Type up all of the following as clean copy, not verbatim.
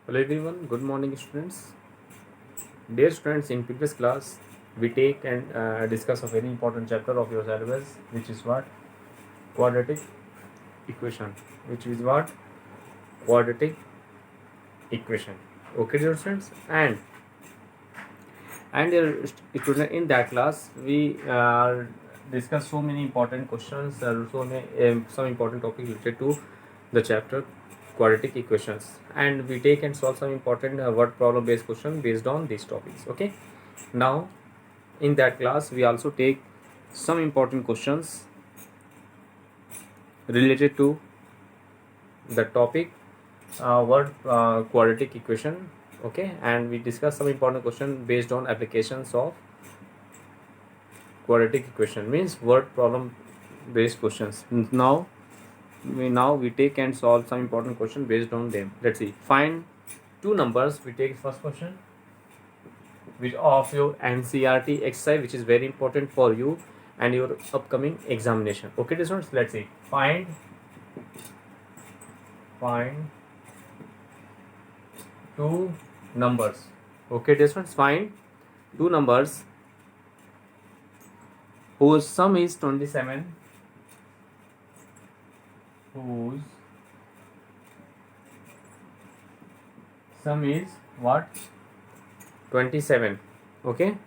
Hello everyone, good morning students. Dear students, in previous class we take and discuss a very important chapter of your syllabus, which is what? Quadratic equation. Which is what? Quadratic equation. Okay dear students, and dear student, in that class we discuss so many important questions, some important topics related to the chapter quadratic equations, and we take and solve some important word problem based question based on these topics. Okay, now in that class we also take some important questions related to the topic word quadratic equation. Okay, and we discuss some important question based on applications of quadratic equation, means word problem based questions. Now we take and solve some important question based on them. Let's see, find two numbers. We take first question, which of your NCRT exercise, which is very important for you and your upcoming examination. Okay students, let's see, find two numbers. Okay students, find two numbers whose sum is 27, whose sum is what? 27. Okay,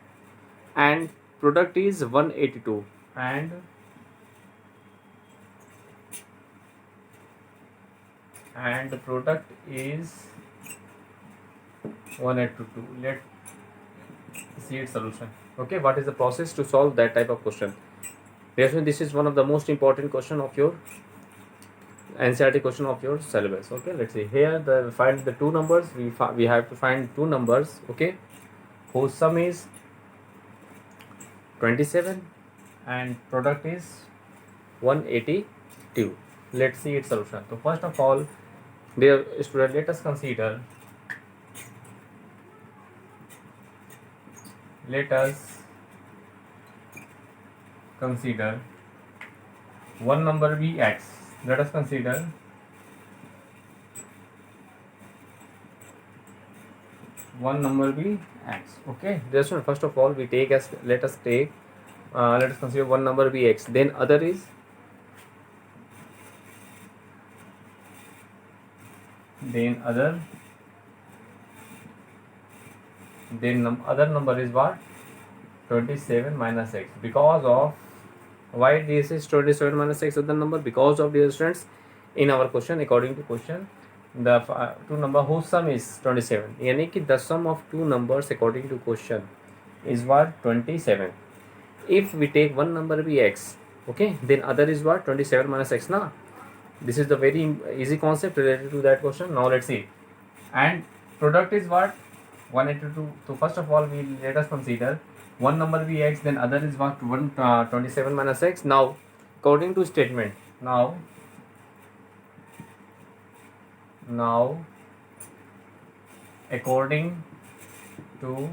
and product is 182, and the product is 182. Let's see its solution. Okay, what is the process to solve that type of question? Yes, this is one of the most important question of your NCRT question of your syllabus. Okay, let's see here, find the two numbers. We have to find two numbers, okay, whose sum is 27 and product is 182. Let's see its solution. So first of all, dear student, let us consider one number be x. Let us consider one number be x. Okay, therefore first of all we take as let us consider one number be x, then other other number is what? 27 minus x. Because of why this is 27 minus x other number? Because of, dear students, in our question, according to question, the two number whose sum is 27, yani ki the sum of two numbers according to question is what? 27. If we take one number be x, okay, then other is what? 27 minus x. Now this is the very easy concept related to that question. Now let's see, and product is what? 182. So first of all, let us consider one number be x, then other is what? 27 minus x. Now according to statement, now according to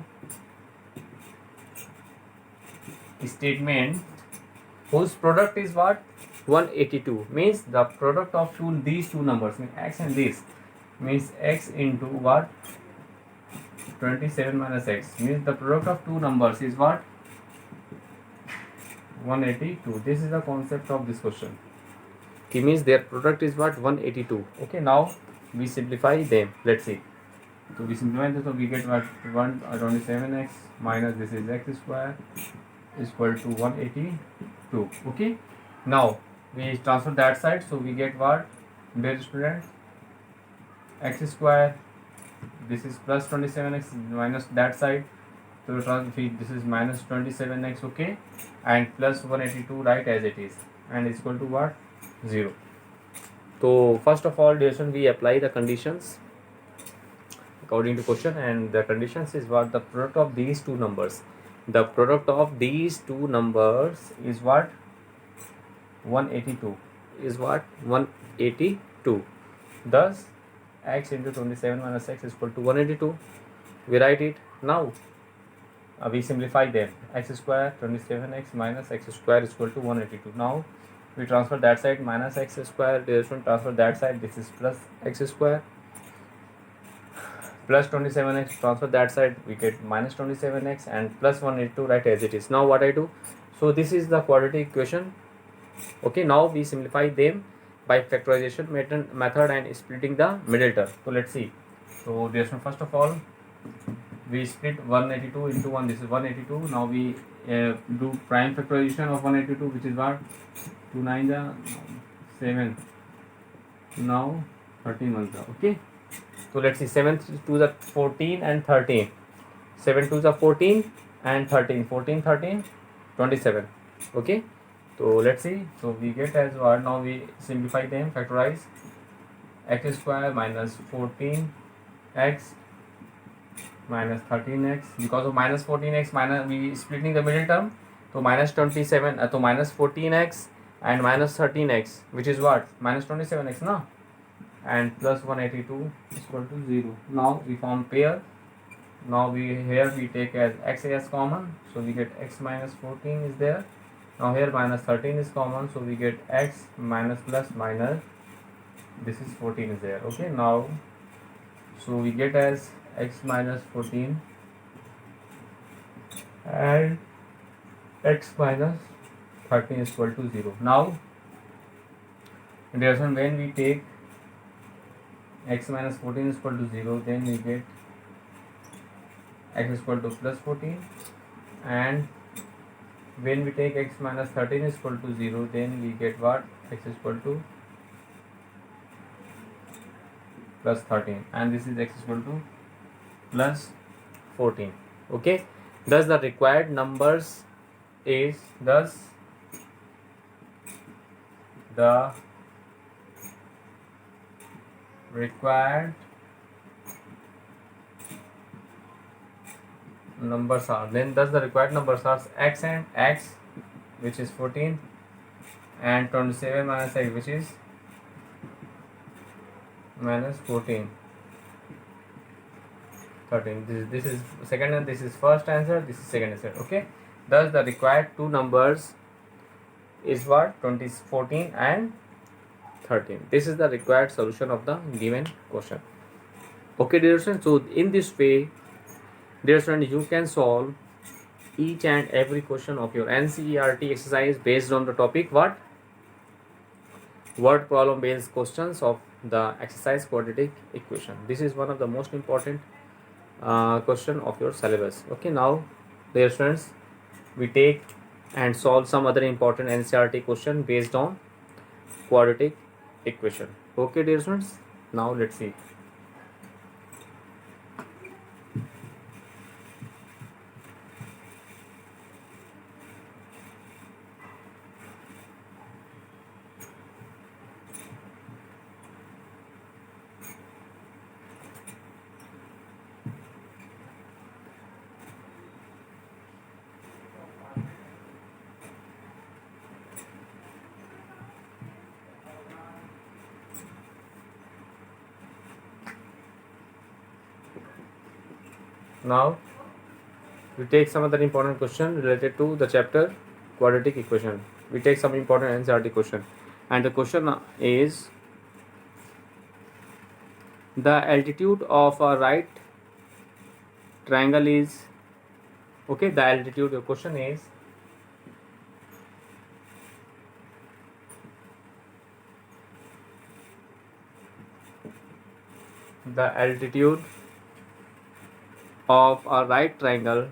statement, whose product is what? 182, means the product of these two numbers, means x and this, means x into what? 27 minus x, means the product of two numbers is what? 182. This is the concept of this question. It means their product is what? 182. Okay, now we simplify them. Let's see. So we simplify this, so we get what? 27x minus this is x square is equal to 182. Okay, now we transfer that side, so we get what, dear student? X square, this is plus 27x minus that side, so this is minus 27x, okay, and plus 182, right, as it is, and is equal to what? 0. So first of all, dear student, we apply the conditions according to question, and the conditions is what? The product of these two numbers, the product of these two numbers is what? 182 is what? 182. Thus x into 27 minus x is equal to 182. We write it. Now we simplify them. X square 27x minus x square is equal to 182. Now we transfer that side, minus x square, transfer that side, this is plus x square, plus 27x, transfer that side, we get minus 27x, and plus 182, write as it is. Now what I do, so this is the quadratic equation. Okay, now we simplify them by factorization method and splitting the middle term. So let's see. So there's no, first of all we split 182 into 1. This is 182. Now we do prime factorization of 182, which is what, 2 9 7, now 13 ones. Okay, so let's see, 7 to the 14 and 13, 7 to the 14 and 13, 14 13 27. Okay, so let's see. So we get as what, now we simplify them, factorize x square minus 14x minus 13x, because of minus 14x minus, we splitting the middle term, so minus 27 so minus 14x and minus 13x, which is what, minus 27x now, and plus 182 is equal to 0. Now we form pair. Now here we take as x as common, so we get x minus 14 is there. Now here minus 13 is common, so we get x minus plus minus, this is 14 is there. Okay, now so we get as x minus 14 and x minus 13 is equal to 0. Now when we take x minus 14 is equal to 0, then we get x is equal to plus 14, and when we take x minus 13 is equal to 0, then we get what, x is equal to plus 13, and this is x is equal to plus 14. Okay, thus the required numbers is, thus the required numbers are, then thus the required numbers are x and x, which is 14, and 27 minus x, which is minus 14 13. This is second, and this is first answer, this is second answer. Okay, thus the required two numbers is what, 14 and 13. This is the required solution of the given question. Okay, dear students, so in this way, dear students, you can solve each and every question of your NCERT exercise based on the topic what, word problem based questions of the exercise quadratic equation. This is one of the most important question of your syllabus. Okay, now dear students, we take and solve some other important NCERT question based on quadratic equation. Okay, dear students, now let's see. Now we take some other important question related to the chapter quadratic equation. We take some important NCERT question, and the question is, the altitude of a right triangle is, okay, the altitude, the question is, the altitude of a right triangle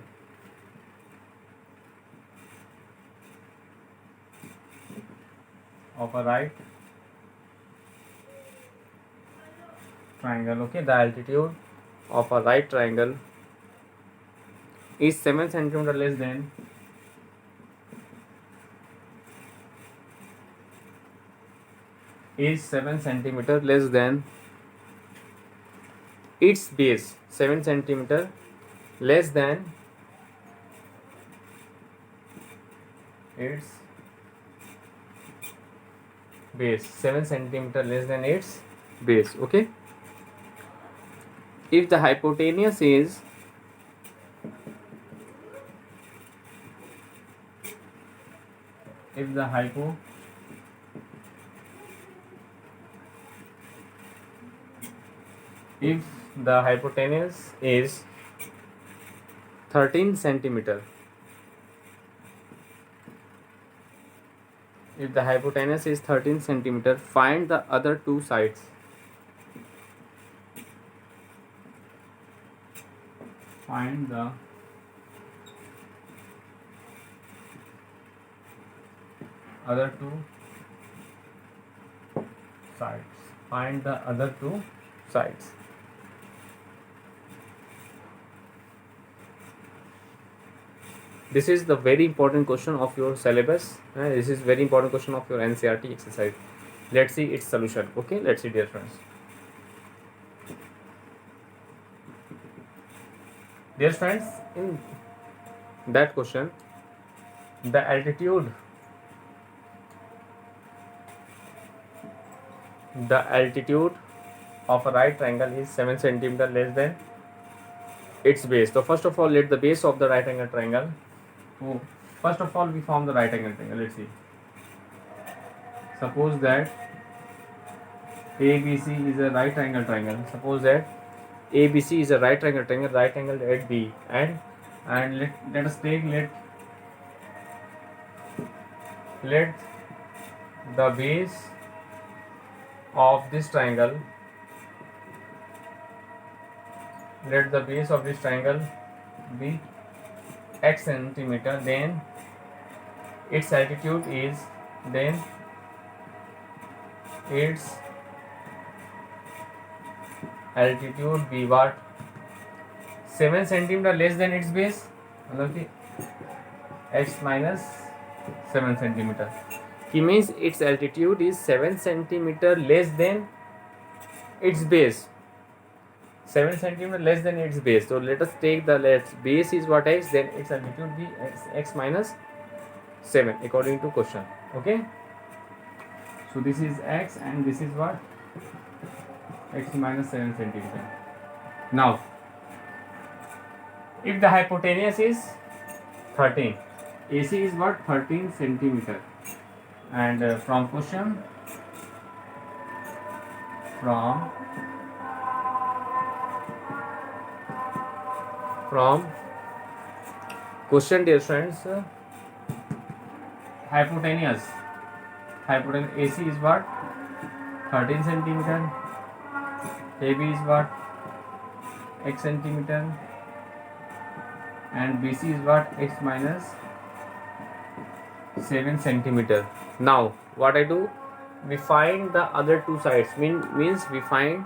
okay, the altitude of a right triangle is 7 centimeter less than its base, 7 centimeter less than its base, 7 centimeter less than its base. Okay, if the hypotenuse is if the the hypotenuse is 13 centimeter, if the hypotenuse is 13 centimeter, find the other two sides. Find the other two sides. Find the other two sides. This is the very important question of your syllabus. This is very important question of your NCERT exercise. Let's see its solution. Okay, let's see, dear friends. Dear friends, in that question, the altitude of a right triangle is 7 centimeter less than its base. So first of all, let the base of the right angle triangle. So first of all, we form the right angle triangle. Let's see. Suppose that ABC is a right angle triangle. Suppose that ABC is a right angle triangle, right angle at B, and let us take let the base of this triangle, let the base of this triangle be x centimeter, then its altitude is, then its altitude be what? 7 centimeter less than its base, x minus 7 centimeter. It means its altitude is 7 centimeter less than its base. 7 centimeter less than its base. So let us take the base is what, x, then its altitude be x minus 7 according to question. Okay. So this is x and this is what? X minus 7 centimeter. Now, if the hypotenuse is 13, AC is what? 13 centimeter. And from question, from question, dear friends, hypotenuse AC is what? 13 centimeter. AB is what? X centimeter. And BC is what? X minus 7 centimeter. Now what I do? We find the other two sides. Means we find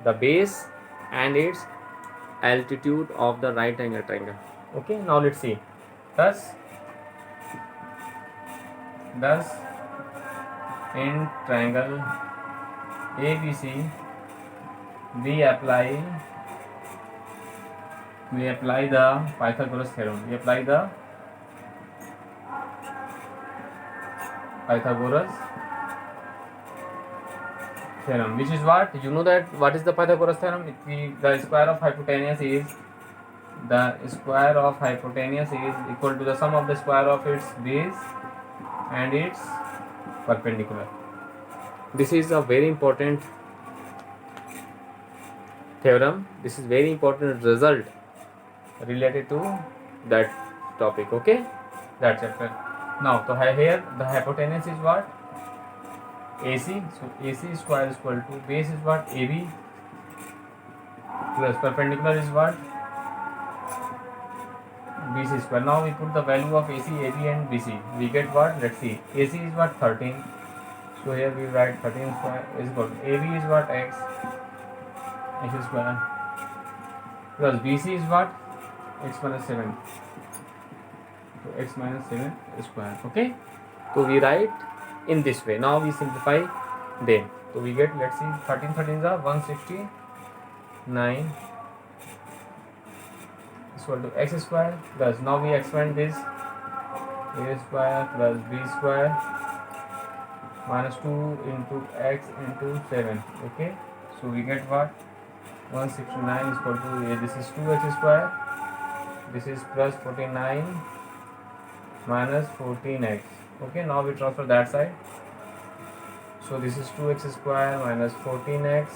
the base and its altitude of the right angle triangle. Okay. Now let's see. Thus in triangle ABC, we apply the Pythagoras theorem. We apply the Pythagoras theorem, which is what? You know that what is the Pythagoras theorem? The square of hypotenuse is equal to the sum of the square of its base and its perpendicular. This is a very important theorem. This is very important result related to that topic. Okay, that chapter. Now, so here the hypotenuse is what? AC. So AC square is equal to base is what? AB plus perpendicular is what? BC square. Now we put the value of AC, AB and BC. We get what? Let's see. AC is what? 13. So here we write 13 square is equal to AB is what? X square plus BC is what? X minus 7. So x minus 7 square. Okay. So we write in this way. Now we simplify them. So we get, let's see, 13 13 is 169 is equal to x square plus, now we expand this, a square plus b square minus 2 into x into 7. Okay. So we get what? 169 is equal to, this is 2x square, this is plus 49 minus 14x. Okay, now we transfer that side. So this is 2x square minus 14x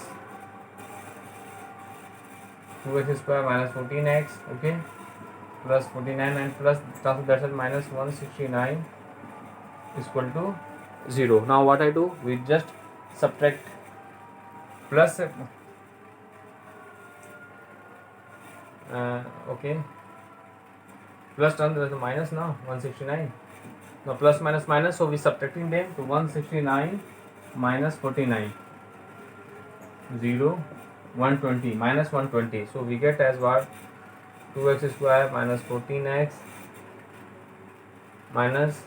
2x square minus 14x, okay, plus 49 and plus that's minus 169 is equal to 0. Now what I do, we just subtract plus okay, plus term there is a minus now 169. Now plus minus minus, so we subtracting them to 169 minus 49 0 120 minus 120, so we get as what 2x square minus 14x minus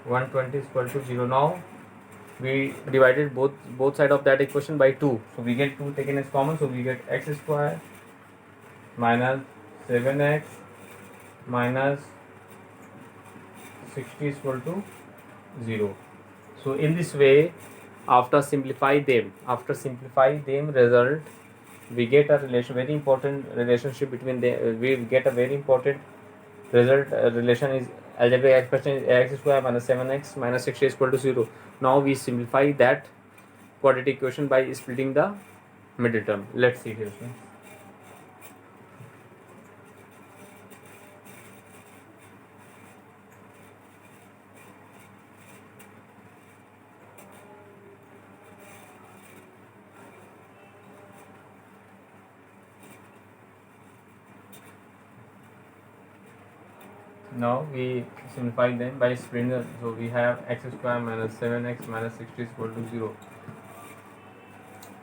120 is equal to 0. Now we divided both side of that equation by 2, so we get 2 taken as common, so we get x square minus 7x minus 60 is equal to 0. So in this way, after simplify them result, we get a relation, very important relationship between the we get a very important result relation is algebraic expression is x square minus 7x minus 60 is equal to 0. Now we simplify that quadratic equation by splitting the middle term. Let's see here. Now we simplify them by splitting the, so we have x square minus 7x minus 60 is equal to 0.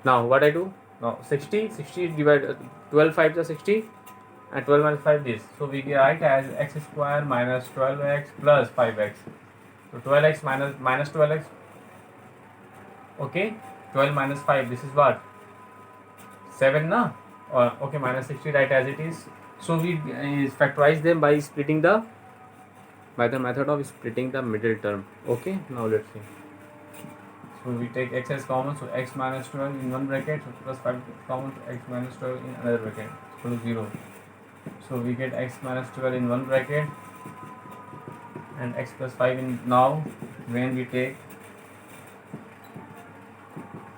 Now what I do, now 60 divided 12 5 is 60 and 12 minus 5 this, so we write as x square minus 12x plus 5x, so 12x minus 12x, okay, 12 minus 5, this is what 7 na, or okay, minus 60 right as it is. So we factorize them by splitting the method of splitting the middle term. Okay, now let's see. So we take x as common, so x minus 12 in one bracket, so plus 5 common, so x minus 12 in another bracket, equal to 0. So we get x minus 12 in one bracket and x plus 5 in, now when we take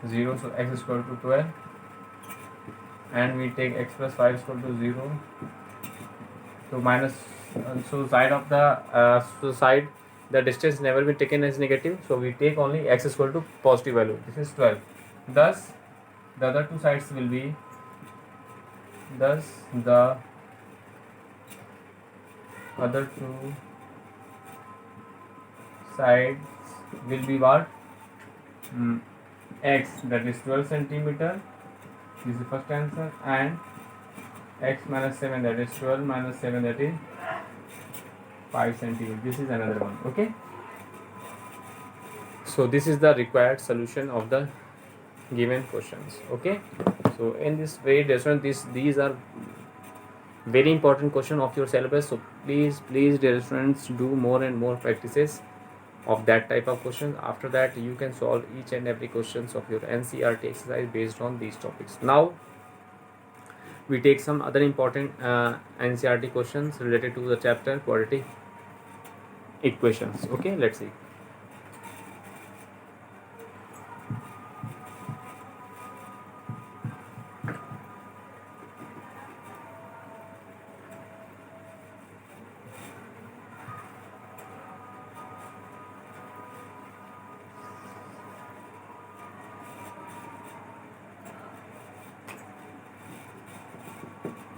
0, so x is equal to 12 and we take x plus 5 is equal to 0. So minus, so side of the side the distance never been taken as negative, so we take only x is equal to positive value, this is 12. Thus the other two sides will be, thus the other two sides will be what, x, that is 12 centimeter, this is the first answer, and x minus 7, that is 12 minus 7, that is 5 centimeter, this is another one. Okay, so this is the required solution of the given questions. Okay, so in this way, these are very important question of your syllabus, so please dear students, do more and more practices of that type of questions. After that you can solve each and every questions of your NCERT exercise based on these topics. Now we take some other important NCERT questions related to the chapter quadratic equations. Okay, let's see.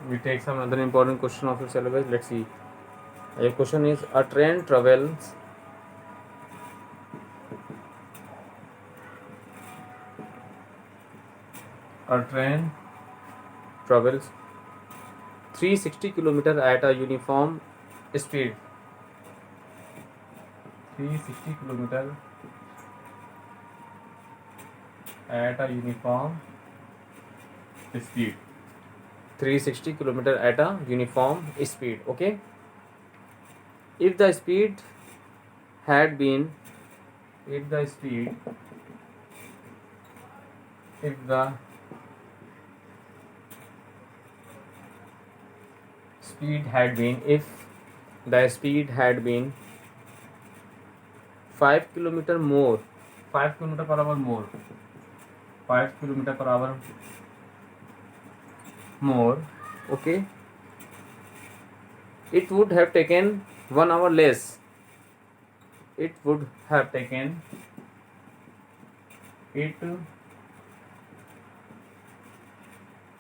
We take some other important question of your syllabus. Let's see. Your question is, a train travels 360 km at a uniform speed. 360 km at a uniform speed. 360 km at a uniform speed. Okay, if the speed had been if the speed had been 5 km more, 5 km per hour more, 5 km per hour more, okay, it would have taken 1 hour less. It would have taken it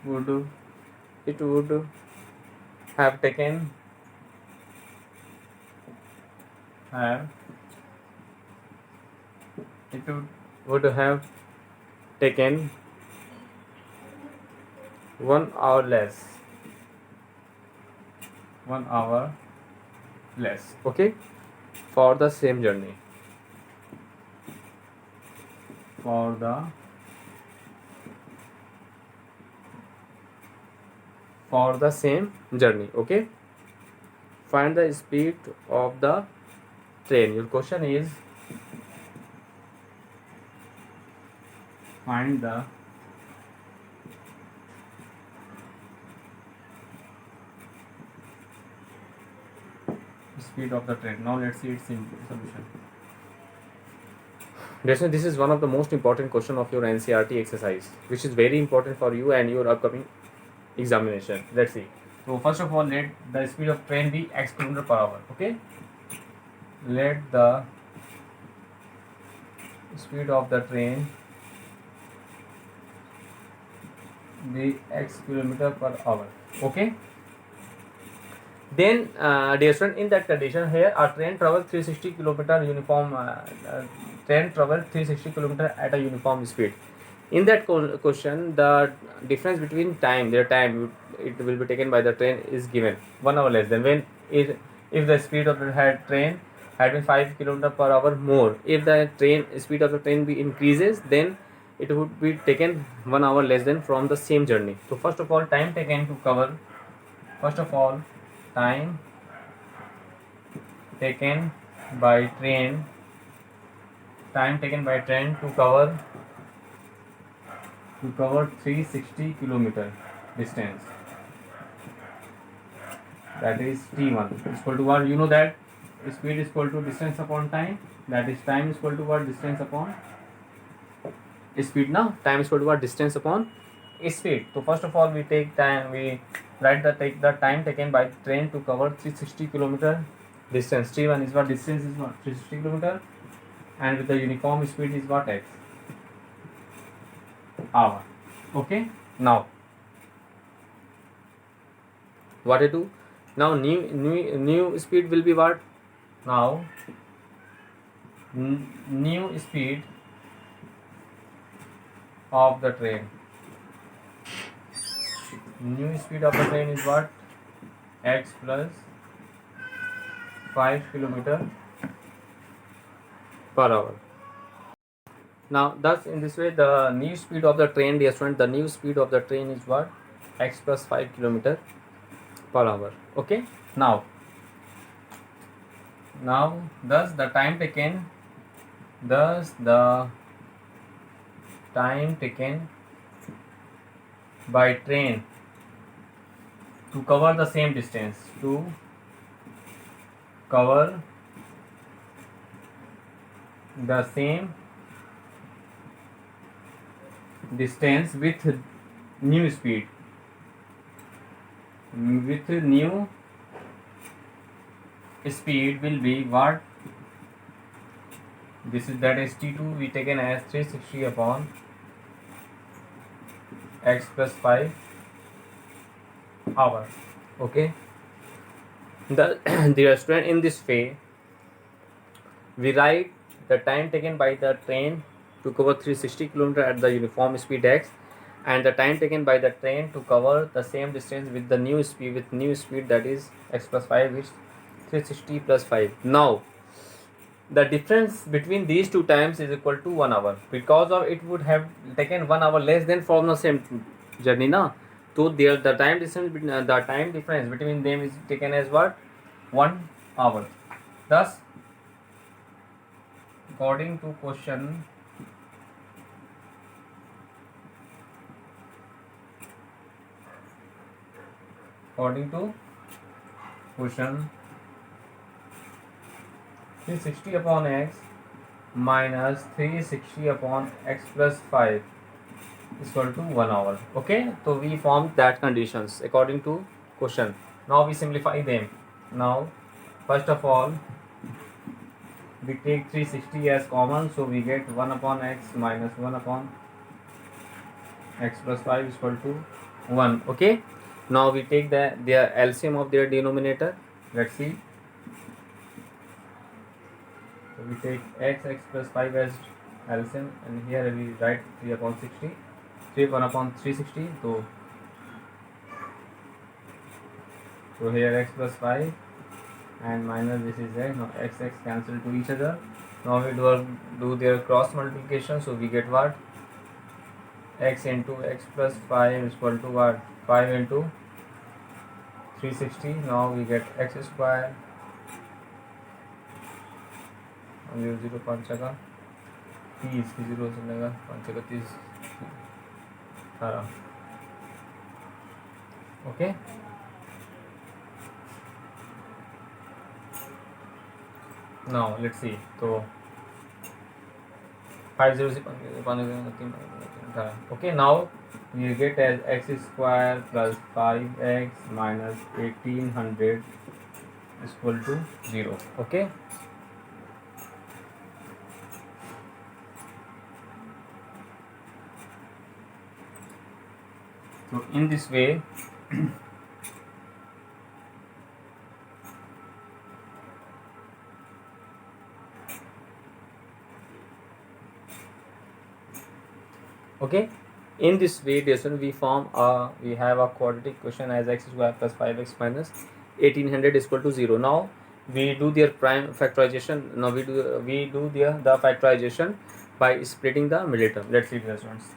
would it would have taken have it would have taken 1 hour less. 1 hour less, okay, for the same journey. For the same journey, okay. Find the speed of the train. Your question is find the speed of the train. Now let's see its solution. This is one of the most important question of your NCERT exercise, which is very important for you and your upcoming examination. Let's see. So first of all, let the speed of train be x km per hour. Okay. Let the speed of the train be x km per hour. Okay. Then, dear student, in that condition, here a train travels 360 km uniform. Train travels 360 km at a uniform speed. In that question, the difference between time, their time it will be taken by the train is given 1 hour less than when if the speed of the train had been 5 km per hour more. If the train speed of the train be increases, then it would be taken 1 hour less than from the same journey. So first of all, time taken to cover. First of all, time taken by train. Time taken by train to cover 360 km distance, that is t1 is equal to what? You know that speed is equal to distance upon time, that is time is equal to what? Distance upon speed. Now time is equal to what? Distance upon speed. So first of all, we take time, we write take the time taken by train to cover 360 km distance. T1 is what? Distance is what? 360 km, and with the uniform speed is what? X hour. Okay. Now what I do now, new speed will be what? Now new speed of the train. New speed of the train is what? X plus 5 km per hour. Now thus in this way, the new speed of the train, dear student, the new speed of the train is what? X plus 5 km per hour. Okay. Now thus the time taken by train to cover the same distance, with new speed, will be what? That is t2 we taken as 360 upon x plus 5 hour. Okay. The student, in this way we write the time taken by the train to cover 360 km at the uniform speed x, and the time taken by the train to cover the same distance with the new speed, that is x plus 5, which 360 plus 5. Now the difference between these two times is equal to 1 hour, because of it would have taken 1 hour less than from the same journey. Now, so there the time difference between them is taken as what? 1 hour. Thus, according to question, according to question, 360 upon x minus 360 upon x plus 5 is equal to 1 hour. Okay, so we formed that conditions according to question. Now we simplify them. Now first of all we take 360 as common, so we get 1 upon x minus 1 upon x plus 5 is equal to 1. Okay, now we take their LCM of their denominator. Let's see. So we take x plus 5 as LCM, and here we write 3 upon 60, 1 upon 360. So here x plus 5 and minus this is x. Now x cancel to each other. Now we do their cross multiplication, so we get what? X into x plus 5 is equal to what? 5 into 360. Now we get x square 0 5 जगह 30 की 0 चलेगा 5 जगह 30 18. Okay, now let's see. So 5 0 से 5 okay, now we get as x square plus 5x minus 1800 is equal to 0. Okay, so in this way okay, in this way we form we have a quadratic equation as x square plus 5x minus 1800 is equal to 0. Now we do their prime factorization. Now we do the factorization by splitting the middle term. Let's see the results.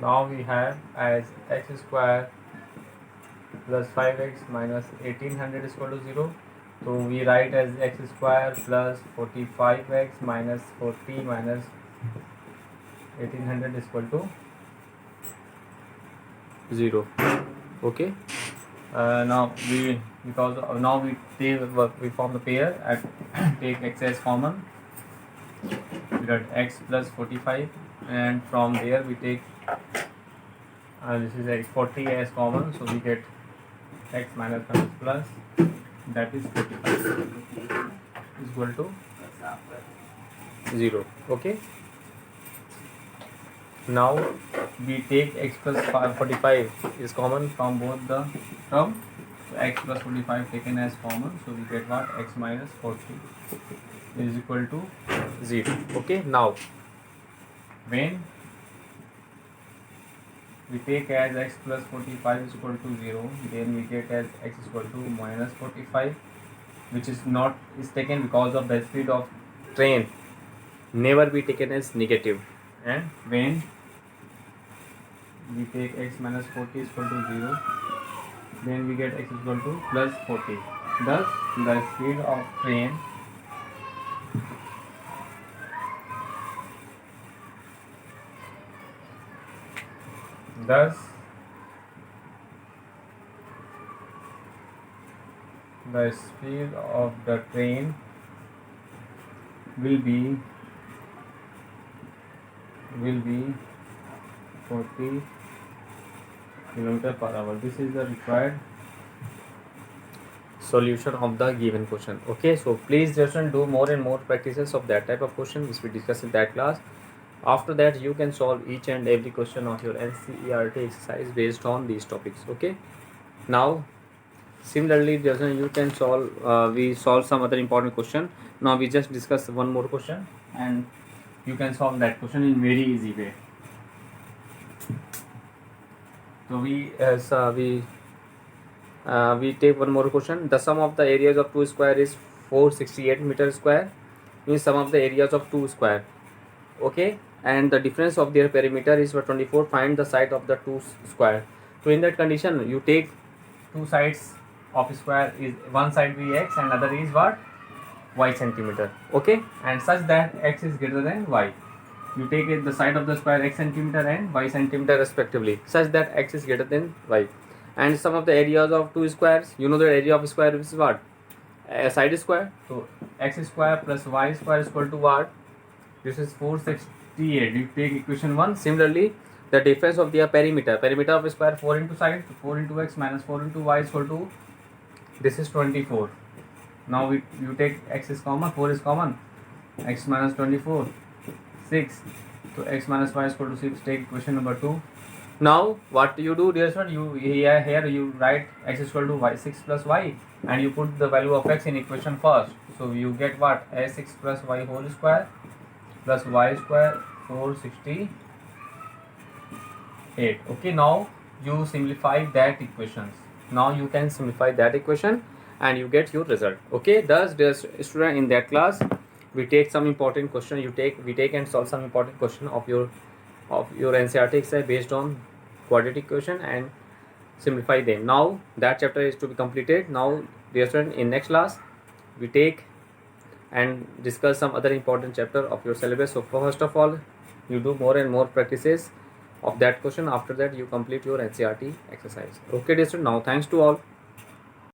Now we have as x square plus 5x minus 1800 is equal to 0. So we write as x square plus 45x minus 40 minus 1800 is equal to 0. Okay. Now we form the pair and take x as common. We got x plus 45, and from there we take this is x 40 as common, so we get x minus plus that is 45 is equal to 0. Okay, now we take x plus 45 is common from both the term, so x plus 45 taken as common, so we get what? X minus 40 is equal to 0. Okay, now when we take as x plus 45 is equal to 0, then we get as x is equal to minus 45, which is taken because of the speed of train never be taken as negative. And when we take x minus 40 is equal to 0, then we get x is equal to plus 40. Thus the speed of train the speed of the train will be 40 km/h. This is the required solution of the given question. Okay, so please just do more and more practices of that type of question which we discussed in that class. After that you can solve each and every question of your NCERT exercise based on these topics. Okay, now similarly you can solve we solve some other important question. Now we just discuss one more question and you can solve that question in very easy way. So we take one more question. The sum of the areas of 2 square is 468 meter square, means sum of the areas of 2 square. Okay, and the difference of their perimeter is 24. Find the side of the 2 square. So in that condition you take two sides of square is one side be x and other is what, y centimeter. Okay, and such that x is greater than y, you take it the side of the square x centimeter and y centimeter respectively, such that x is greater than y. And some of the areas of two squares, you know the area of square is what, a side square. So x square plus y square is equal to what, this is 468. You take equation 1. Similarly, the difference of their perimeter of square 4 into side, so 4 into x minus 4 into y is equal to, this is 24. Now you take x is common, 4 is common, x minus 24, 6. So x minus y is equal to 6. Take equation number 2. Now what you do, dear student, you here you write x is equal to y 6 plus y, and you put the value of x in equation first. So you get what, a6 plus y whole square plus y square 468. Okay, now you simplify that equations. Now you can simplify that equation and you get your result. Okay, thus dear student, in that class we take some important question, we take and solve some important question of your NCERT exercise based on quadratic equation and simplify them. Now that chapter is to be completed. Now dear student, in next class we take and discuss some other important chapter of your syllabus. So first of all, you do more and more practices of that question. After that you complete your NCERT exercise. Okay dear student, now thanks to all.